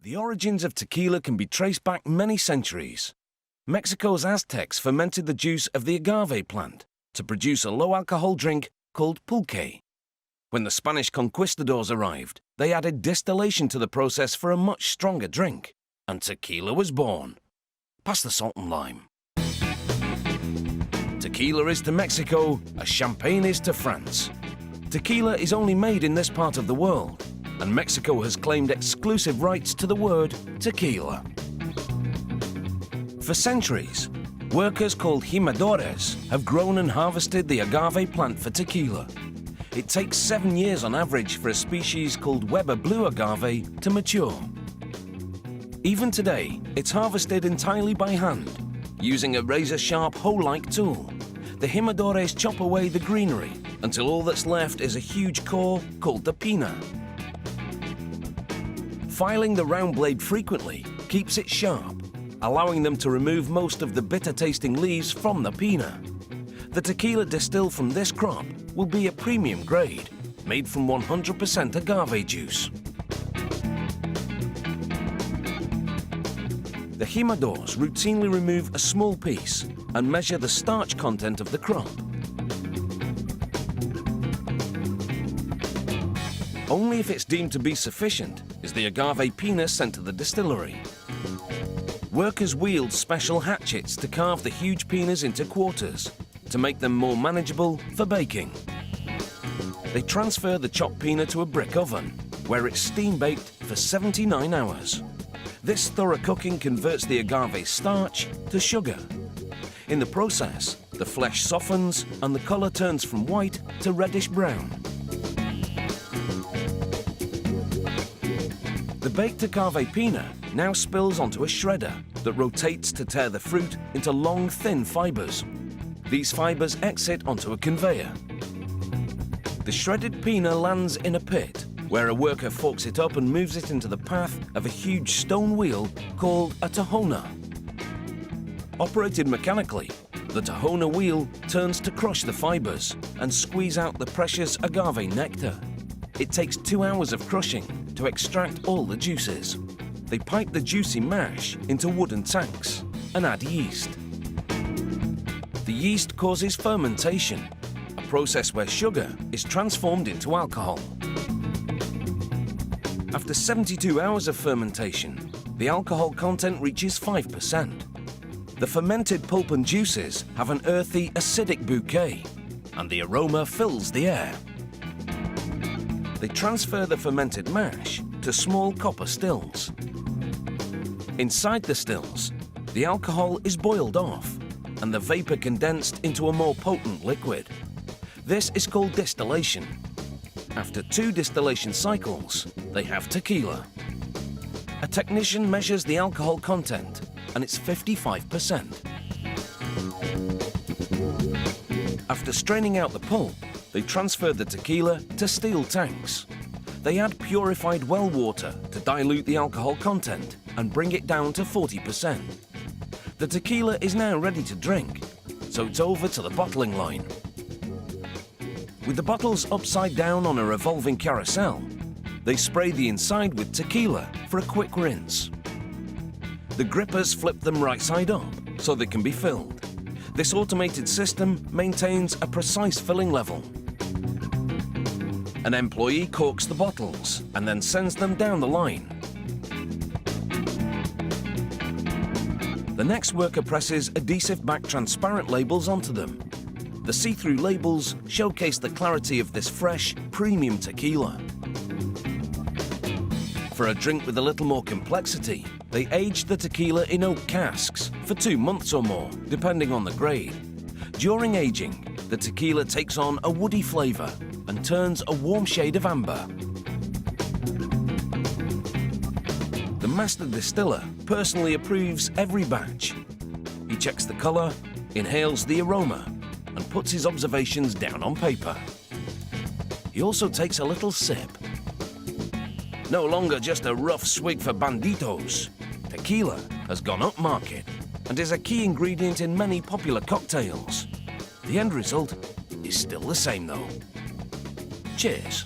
The origins of tequila can be traced back many centuries. Mexico's Aztecs fermented the juice of the agave plant to produce a low-alcohol drink called pulque. When the Spanish conquistadors arrived, they added distillation to the process for a much stronger drink, and tequila was born. Pass the salt and lime. Tequila is to Mexico as champagne is to France. Tequila is only made in this part of the world, and Mexico has claimed exclusive rights to the word tequila. For centuries, workers called jimadores have grown and harvested the agave plant for tequila. It takes 7 years on average for a species called Weber blue agave to mature. Even today, it's harvested entirely by hand, using a razor-sharp hoe-like tool. The jimadores chop away the greenery until all that's left is a huge core called the pina. Filing the round blade frequently keeps it sharp, allowing them to remove most of the bitter-tasting leaves from the pina. The tequila distilled from this crop will be a premium grade, made from 100% agave juice. The jimadores routinely remove a small piece and measure the starch content of the crop. Only if it's deemed to be sufficient is the agave pina sent to the distillery. Workers wield special hatchets to carve the huge pinas into quarters to make them more manageable for baking. They transfer the chopped pina to a brick oven, where it's steam-baked for 79 hours. This thorough cooking converts the agave starch to sugar. In the process, the flesh softens and the color turns from white to reddish-brown. The baked agave pina now spills onto a shredder that rotates to tear the fruit into long, thin fibers. These fibers exit onto a conveyor. The shredded pina lands in a pit, where a worker forks it up and moves it into the path of a huge stone wheel called a tahona. Operated mechanically, the tahona wheel turns to crush the fibers and squeeze out the precious agave nectar. It takes 2 hours of crushing to extract all the juices. They pipe the juicy mash into wooden tanks and add yeast. The yeast causes fermentation, a process where sugar is transformed into alcohol. After 72 hours of fermentation, the alcohol content reaches 5%. The fermented pulp and juices have an earthy, acidic bouquet, and the aroma fills the air. They transfer the fermented mash to small copper stills. Inside the stills, the alcohol is boiled off, and the vapor condensed into a more potent liquid. This is called distillation. After 2 distillation cycles, they have tequila. A technician measures the alcohol content, and it's 55%. After straining out the pulp, they transfer the tequila to steel tanks. They add purified well water to dilute the alcohol content and bring it down to 40%. The tequila is now ready to drink, so it's over to the bottling line. With the bottles upside down on a revolving carousel, they spray the inside with tequila for a quick rinse. The grippers flip them right side up so they can be filled. This automated system maintains a precise filling level. An employee corks the bottles and then sends them down the line. The next worker presses adhesive-backed transparent labels onto them. The see-through labels showcase the clarity of this fresh, premium tequila. For a drink with a little more complexity, they aged the tequila in oak casks for 2 months or more, depending on the grade. During aging, the tequila takes on a woody flavor and turns a warm shade of amber. The master distiller personally approves every batch. He checks the color, inhales the aroma, and puts his observations down on paper. He also takes a little sip. No longer just a rough swig for banditos, tequila has gone up market and is a key ingredient in many popular cocktails. The end result is still the same though. Cheers.